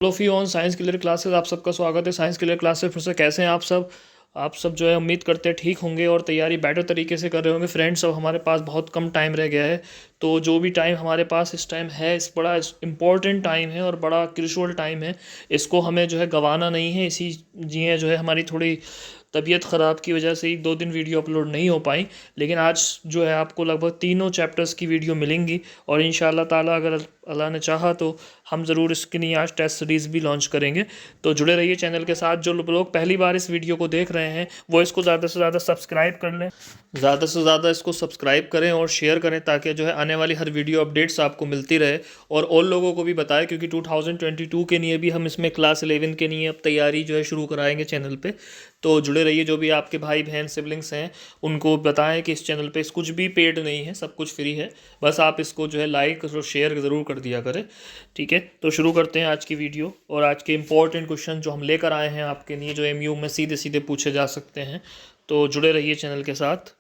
Of you on science clear classes. आप सबका स्वागत है साइंस क्लियर क्लासेस। फिर से कैसे हैं आप सब जो है उम्मीद करते हैं ठीक होंगे और तैयारी बेटर तरीके से कर रहे होंगे। फ्रेंड्स, अब हमारे पास बहुत कम टाइम रह गया है, तो जो भी टाइम हमारे पास इस टाइम है, इस बड़ा इम्पॉर्टेंट टाइम है और बड़ा क्रूशियल टाइम है। इसको हमें जो है गंवाना नहीं है। इसी जी जो है हमारी थोड़ी तबीयत ख़राब की वजह से ही 2 दिन वीडियो अपलोड नहीं हो पाई, लेकिन आज जो है आपको लगभग तीनों चैप्टर्स की वीडियो मिलेंगी और इंशाल्लाह ताला अगर अल्लाह ने चाहा तो हम ज़रूर इसके लिए आज टेस्ट सीरीज़ भी लॉन्च करेंगे। तो जुड़े रहिए चैनल के साथ। जो लोग पहली बार इस वीडियो को देख रहे हैं वो इसको ज़्यादा से ज़्यादा सब्सक्राइब कर लें, ज़्यादा से ज़्यादा इसको सब्सक्राइब करें और शेयर करें, ताकि जो है आने वाली हर वीडियो अपडेट्स आपको मिलती रहे। और लोगों को भी बताएं, क्योंकि 2022 के लिए भी हम इसमें क्लास 11 के लिए अब तैयारी जो है शुरू कराएंगे चैनल पे। तो जुड़े रहिए। जो भी आपके भाई बहन सिबलिंग्स हैं उनको बताएं कि इस चैनल पे कुछ भी पेड नहीं है, सब कुछ फ्री है। बस आप इसको जो है लाइक और शेयर ज़रूर कर दिया करें, ठीक है। तो शुरू करते हैं आज की वीडियो और आज के इंपॉर्टेंट क्वेश्चन जो हम लेकर आए हैं आपके लिए, जो एमयू में सीधे सीधे पूछे जा सकते हैं। तो जुड़े रहिए चैनल के साथ।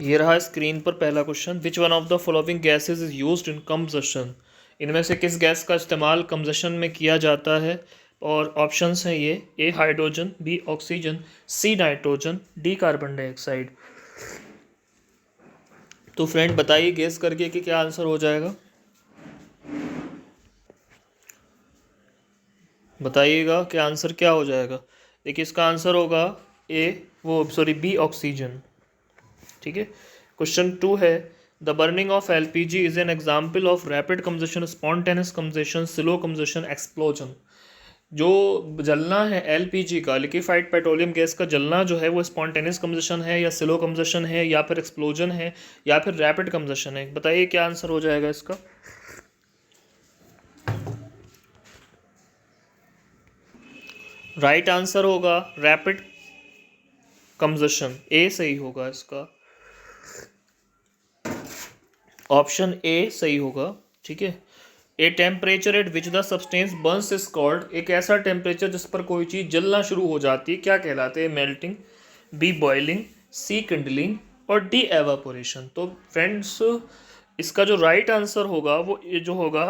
ये रहा स्क्रीन पर पहला question. Which one of the following gases is used in combustion? इनमें से किस गैस का इस्तेमाल कंबशन में किया जाता है? और ऑप्शंस हैं ये: A hydrogen, B oxygen, C nitrogen, D carbon dioxide. तो फ्रेंड बताइए गेस करके कि क्या आंसर हो जाएगा। बताइएगा कि आंसर क्या हो जाएगा। देखिए इसका आंसर होगा बी ऑक्सीजन, ठीक है। क्वेश्चन 2 है: the burning of LPG is an example of rapid combustion, spontaneous combustion, slow combustion, explosion. जो जलना है एलपीजी का, लिक्विफाइड पेट्रोलियम गैस का जलना जो है वो स्पॉन्टेनियस कंबशन है या स्लो कंबशन है या फिर एक्सप्लोजन है या फिर रैपिड कंबशन है? बताइए क्या आंसर हो जाएगा इसका। राइट आंसर होगा रैपिड कंबशन, ए सही होगा इसका। ऑप्शन ए सही होगा, ठीक है। A temperature at which the substance Burns is called, एक ऐसा टेम्परेचर जिस पर कोई चीज़ जलना शुरू हो जाती है क्या कहलाते हैं? मेल्टिंग, बी बॉइलिंग, सी किंडलिंग और डी एवापोरेशन। तो फ्रेंड्स इसका जो राइट आंसर होगा वो ये जो होगा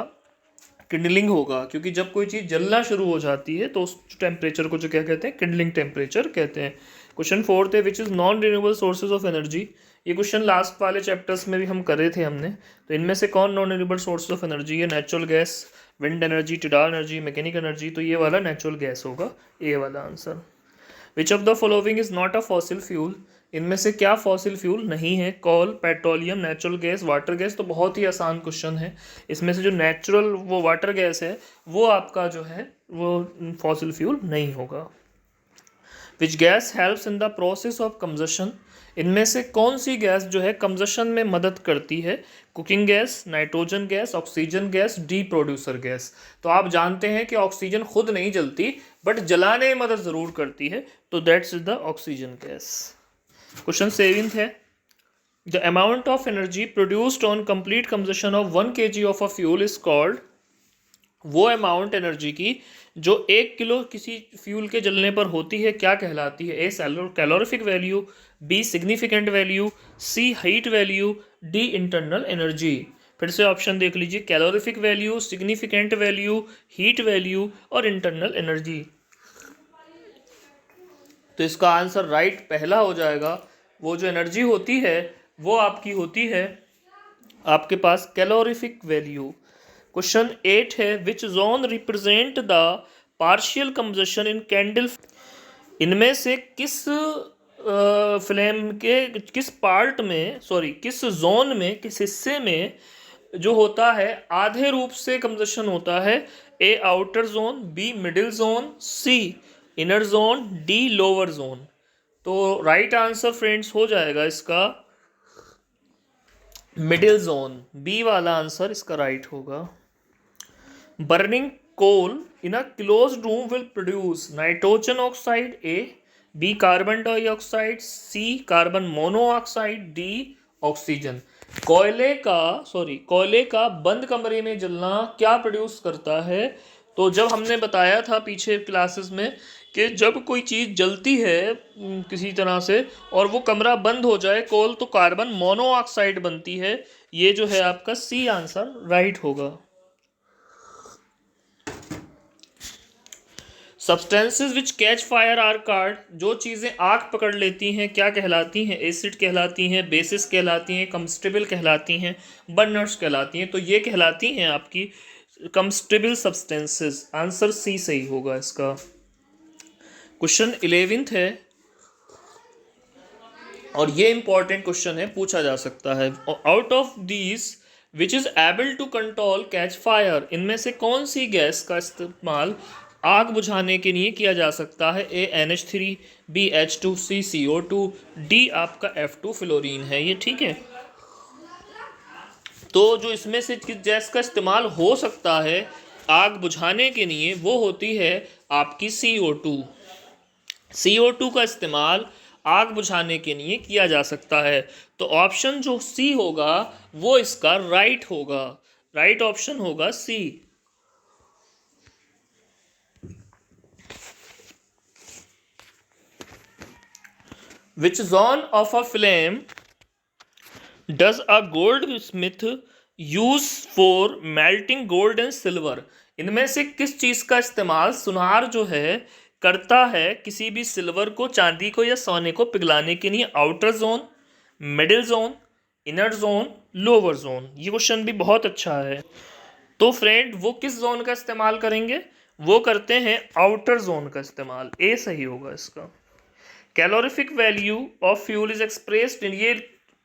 किंडलिंग होगा, क्योंकि जब कोई चीज़ जलना शुरू हो जाती है तो उस टेम्परेचर को जो क्या कहते हैं? किंडलिंग टेम्परेचर कहते हैं। क्वेश्चन 4 है: which is non renewable sources of energy? ये क्वेश्चन लास्ट वाले चैप्टर्स में भी हम करे थे हमने। तो इनमें से कौन non renewable sources of energy है? Natural gas, wind energy, tidal energy, mechanical energy. तो ये वाला नेचुरल गैस होगा, ए वाला answer. Which of the following is not a fossil fuel? इनमें से क्या फॉसिल फ्यूल नहीं है? Coal, petroleum, natural gas, water gas. तो बहुत ही आसान क्वेश्चन है। इसमें से जो नेचुरल वो वाटर गैस है वो आपका जो है वो फॉसिल फ्यूल नहीं होगा। Which gas helps in the process of combustion? इनमें से कौन सी गैस जो है कंबशन में मदद करती है? Cooking gas, nitrogen gas, oxygen gas, D producer gas. तो आप जानते हैं कि ऑक्सीजन खुद नहीं जलती, बट जलाने में मदद ज़रूर करती है, तो that's the oxygen gas. Question 7 है: the amount of energy produced on complete combustion of 1 kg of a fuel is called. वो अमाउंट एनर्जी की जो 1 किलो किसी फ्यूल के जलने पर होती है क्या कहलाती है? A calorific value, B significant value, C heat value, D internal energy. फिर से ऑप्शन देख लीजिए: calorific value, significant value, heat value और इंटरनल एनर्जी। तो इसका आंसर राइट पहला हो जाएगा। वो जो एनर्जी होती है वो आपकी होती है आपके पास कैलोरीफिक वैल्यू। क्वेश्चन 8 है: which zone represent the partial combustion in candle? इनमें से किस फ्लेम के किस पार्ट में, किस जोन में, किस हिस्से में जो होता है आधे रूप से कंबशन होता है? A outer zone, B middle zone, C inner zone, D lower zone. तो राइट आंसर फ्रेंड्स हो जाएगा इसका मिडिल जोन, बी वाला आंसर इसका राइट होगा। Burning coal in a closed room will produce nitrogen oxide, A, B carbon dioxide, C carbon monoxide, D oxygen. कोयले का बंद कमरे में जलना क्या प्रोड्यूस करता है? तो जब हमने बताया था पीछे क्लासेस में कि जब कोई चीज़ जलती है किसी तरह से और वो कमरा बंद हो जाए कोल, तो कार्बन मोनोऑक्साइड बनती है। ये जो है आपका सी आंसर राइट होगा। Substances which catch fire are called, जो चीज़ें आग पकड़ लेती हैं क्या कहलाती हैं? एसिड कहलाती हैं, बेसिस कहलाती हैं, कंबस्टिबल कहलाती हैं, बर्नर्स कहलाती हैं। तो ये कहलाती हैं आपकी कंबस्टिबल सब्सटेंसेज। आंसर सी सही होगा इसका। क्वेश्चन 11th है और ये इंपॉर्टेंट क्वेश्चन है, पूछा जा सकता है। Out of these which is able to control catch fire, इनमें से कौन सी गैस का इस्तेमाल आग बुझाने के लिए किया जा सकता है? ए NH3, बी H2, सी CO2, डी आपका F2 फ्लोरीन है ये, ठीक है। तो जो इसमें से किस गैस का इस्तेमाल हो सकता है आग बुझाने के लिए वो होती है आपकी CO2। CO2 का इस्तेमाल आग बुझाने के लिए किया जा सकता है। तो ऑप्शन जो सी होगा वो इसका राइट होगा, राइट ऑप्शन होगा सी। Which zone of a flame does a goldsmith use for melting gold and silver? इनमें से किस चीज का इस्तेमाल सुनार जो है करता है किसी भी सिल्वर को, चांदी को या सोने को पिघलाने के लिए? Outer zone, middle zone, inner zone, lower zone. ये क्वेश्चन भी बहुत अच्छा है। तो फ्रेंड वो किस जोन का इस्तेमाल करेंगे? वो करते हैं आउटर जोन का इस्तेमाल। ए सही होगा इसका। Calorific value of fuel is expressed in, ये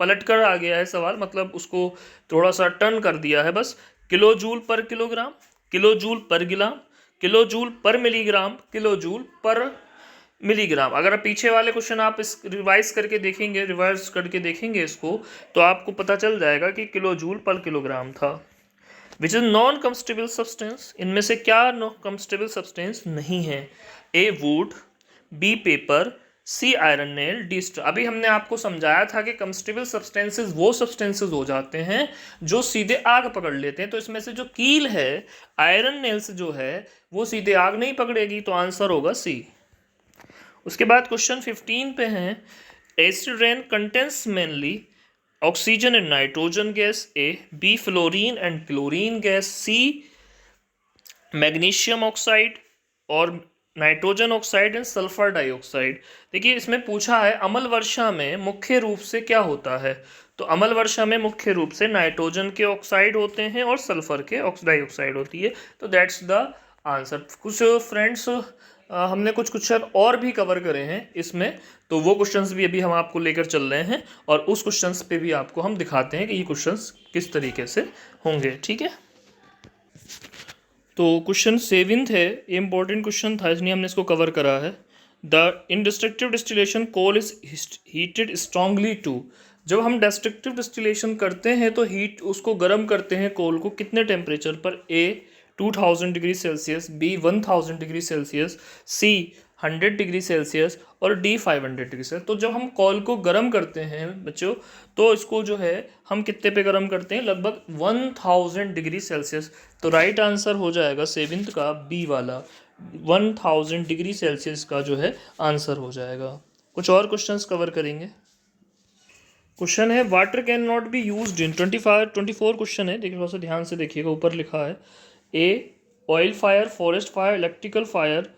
पलट कर आ गया है सवाल, मतलब उसको थोड़ा सा टर्न कर दिया है बस। Kilo joule per kilogram, kilo joule per gram, kilo joule per milligram, kilo joule per milligram. अगर पीछे वाले क्वेश्चन आप इस रिवाइज करके देखेंगे, रिवर्स करके देखेंगे इसको, तो आपको पता चल जाएगा कि किलो जूल पर किलोग्राम था। Which is non combustible substance, इनमें से क्या कंबस्टिबल सब्सटेंस नहीं है? A wood, B paper, C iron nail, D straw. अभी हमने आपको समझाया था कि कंबस्टिबल सब्सटेंसेस वो सब्सटेंसेस हो जाते हैं जो सीधे आग पकड़ लेते हैं। तो इसमें से जो कील है आयरन नेल्स जो है वो सीधे आग नहीं पकड़ेगी, तो आंसर होगा सी। उसके बाद क्वेश्चन 15 पे हैं, acid rain contains mainly oxygen and nitrogen gas, A B fluorine and chlorine gas, C magnesium oxide और nitrogen oxide and sulphur dioxide. देखिए इसमें पूछा है अम्ल वर्षा में मुख्य रूप से क्या होता है? तो अम्ल वर्षा में मुख्य रूप से नाइट्रोजन के ऑक्साइड होते हैं और सल्फर के डाइऑक्साइड होती है। तो दैट्स द आंसर। कुछ फ्रेंड्स हमने कुछ क्वेश्चन और भी कवर करे हैं इसमें, तो वो क्वेश्चंस भी अभी हम आपको लेकर चल रहे हैं और उस क्वेश्चंस पे भी आपको हम दिखाते हैं कि ये क्वेश्चंस किस तरीके से होंगे, ठीक है। तो क्वेश्चन 7th है, ये इंपॉर्टेंट क्वेश्चन था इसलिए हमने इसको कवर करा है। The in destructive distillation coal is heated strongly to, जब हम डिस्ट्रक्टिव डिस्टिलेशन करते हैं तो हीट उसको गर्म करते हैं कोल को कितने टेम्परेचर पर? A 2000 degree Celsius, B 1000 degree Celsius, C 100 degree Celsius और डी 500 डिग्री सेल्सियस। तो जब हम कॉल को गर्म करते हैं बच्चों, तो इसको जो है हम कितने पे गर्म करते हैं? लगभग 1000 डिग्री सेल्सियस। तो राइट आंसर हो जाएगा 7th का बी वाला, 1000 डिग्री सेल्सियस का जो है आंसर हो जाएगा। कुछ और क्वेश्चंस कवर करेंगे। क्वेश्चन है water can not be used in 24 question है, देखिए थोड़ा सा ध्यान से देखिएगा, ऊपर लिखा है A oil fire, forest fire, electrical fire,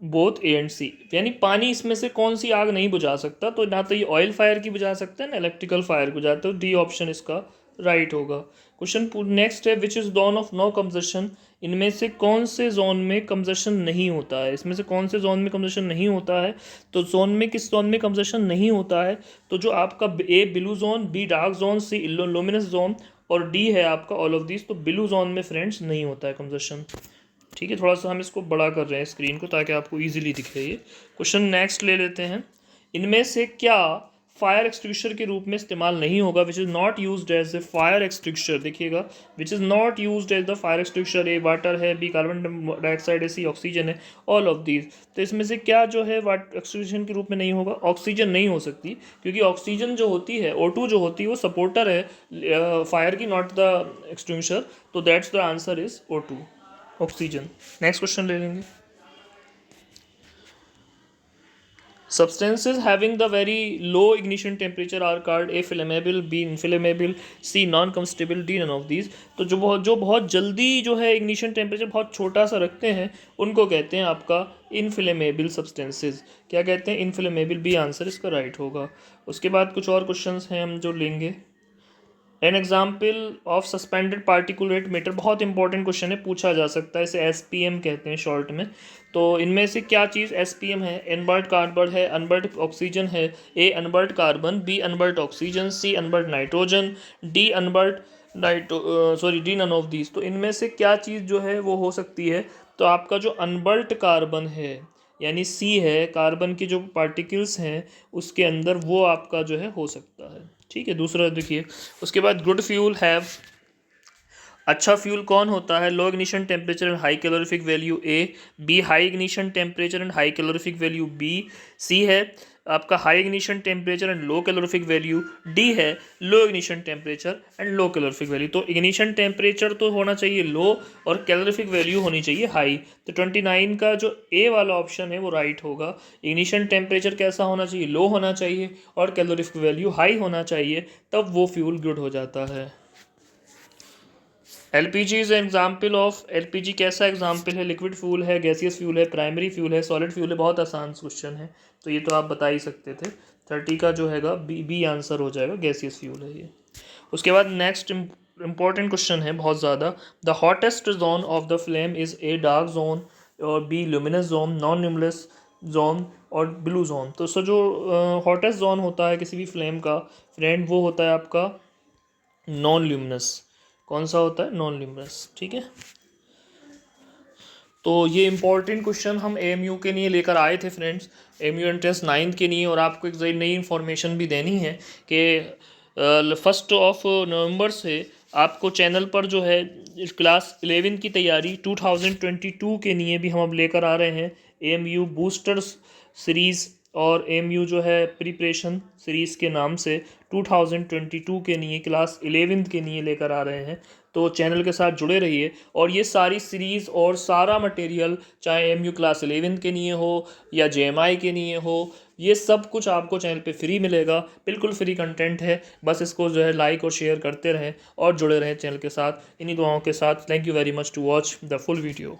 both A and C. यानी पानी इसमें से कौन सी आग नहीं बुझा सकता? तो ना तो ये ऑयल फायर की बुझा सकता है ना इलेक्ट्रिकल फायर को बुझाते, तो डी ऑप्शन इसका राइट होगा। क्वेश्चन नेक्स्ट है which is zone of no combustion, इनमें से कौन से जोन में कंबशन नहीं होता है? इसमें से कौन से जोन में कंबशन नहीं होता है? तो जोन में किस जोन में कंबशन नहीं होता है? तो जो आपका A blue zone, B dark zone, C luminous zone और डी है आपका ऑल ऑफ दिस। तो ब्लू जोन में फ्रेंड्स नहीं होता है कंबशन, ठीक है। थोड़ा सा हम इसको बड़ा कर रहे हैं स्क्रीन को ताकि आपको इजीली दिखे ये क्वेश्चन। नेक्स्ट ले लेते हैं, इनमें से क्या फायर एक्सटिंग्विशर के रूप में इस्तेमाल नहीं होगा? Which is not used as a fire extinguisher, देखिएगा which is not used as the fire extinguisher. A water है, बी कार्बन डाइऑक्साइड है, सी ऑक्सीजन है, ऑल ऑफ दीज। तो इसमें से क्या जो है वाटर एक्सटिंग्विशन के रूप में नहीं होगा? ऑक्सीजन नहीं हो सकती, क्योंकि ऑक्सीजन जो होती है O2 जो होती है वो सपोर्टर है फायर की, नॉट द एक्सटिंग्विशर। तो that's the answer is O2, oxygen. Next question ले लेंगे। Substances having the very low ignition temperature are called A flammable, B inflammable, C non combustible, D none of these। तो जो बहुत जल्दी जो है ignition temperature बहुत छोटा सा रखते हैं उनको कहते हैं आपका इनफ्लेमेबल सब्सटेंसेज। क्या कहते हैं? इनफ्लेमेबल। बी आंसर इसका राइट होगा। उसके बाद कुछ और क्वेश्चंस हैं हम जो लेंगे। An example of suspended particulate matter, बहुत इंपॉर्टेंट क्वेश्चन है, पूछा जा सकता है, इसे एसपीएम कहते हैं शॉर्ट में। तो इनमें से क्या चीज़ एसपीएम है? अनबर्ट कार्बन है, अनबर्ट ऑक्सीजन है, A unburnt carbon, B unburnt oxygen, C unburnt nitrogen, D unburnt D none of these. तो इनमें से क्या चीज़ जो है वो हो सकती है? तो आपका जो अनबर्ट कार्बन है यानी सी है, कार्बन के जो पार्टिकल्स हैं उसके अंदर, वो आपका जो है हो सकता है। ठीक है, दूसरा देखिए। उसके बाद गुड फ्यूल हैव, अच्छा फ्यूल कौन होता है? Low ignition temperature and high calorific value A, B high ignition temperature and high calorific value B, C है आपका high ignition temperature and low calorific value, D है low ignition temperature and low calorific value. तो ignition temperature तो होना चाहिए लो और calorific value होनी चाहिए हाई। तो 29 का जो ए वाला ऑप्शन है वो राइट होगा। इग्निशन टेम्परेचर कैसा होना चाहिए? लो होना चाहिए और कैलोरीफिक वैल्यू हाई होना चाहिए, तब वो फ्यूल गुड हो जाता है। LPG is example of, LPG कैसा एग्जाम्पल है? लिक्विड फ्यूल है, गैसियस फ्यूल है, प्राइमरी फ्यूल है, सॉलिड फ्यूल है। बहुत आसान क्वेश्चन है, तो ये तो आप बता ही सकते थे। 30 का जो हैगा बी आंसर हो जाएगा, गैसियस फ्यूल है ये। उसके बाद नेक्स्ट इंपॉर्टेंट क्वेश्चन है बहुत ज़्यादा। The hottest zone of the flame is A dark zone और B luminous zone, non luminous zone और ब्लू जोन। तो सो जो हॉटेस्ट जोन होता है किसी भी फ्लेम का फ्रेंड, वो होता है आपका नॉन ल्यूमिनस। कौन सा होता है? Non luminous. ठीक है, तो ये इंपॉर्टेंट क्वेश्चन हम एएमयू के लिए लेकर आए थे फ्रेंड्स, एएमयू एंट्रेंस 9th के लिए। और आपको एक नई इन्फॉर्मेशन भी देनी है कि 1 नवंबर से आपको चैनल पर जो है क्लास 11 की तैयारी 2022 के लिए भी हम अब लेकर आ रहे हैं। एएमयू बूस्टर्स सीरीज़ और एएमयू जो है प्रिपरेशन सीरीज़ के नाम से 2022 के लिए क्लास 11 के लिए लेकर आ रहे हैं। तो चैनल के साथ जुड़े रहिए। और ये सारी सीरीज़ और सारा मटेरियल, चाहे एएमयू क्लास 11 के लिए हो या जेएमआई के लिए हो, ये सब कुछ आपको चैनल पे फ्री मिलेगा। बिल्कुल फ्री कंटेंट है, बस इसको जो है लाइक और शेयर करते रहें और जुड़े रहें चैनल के साथ। इन्हीं दुआओं के साथ, thank you very much to watch the full video.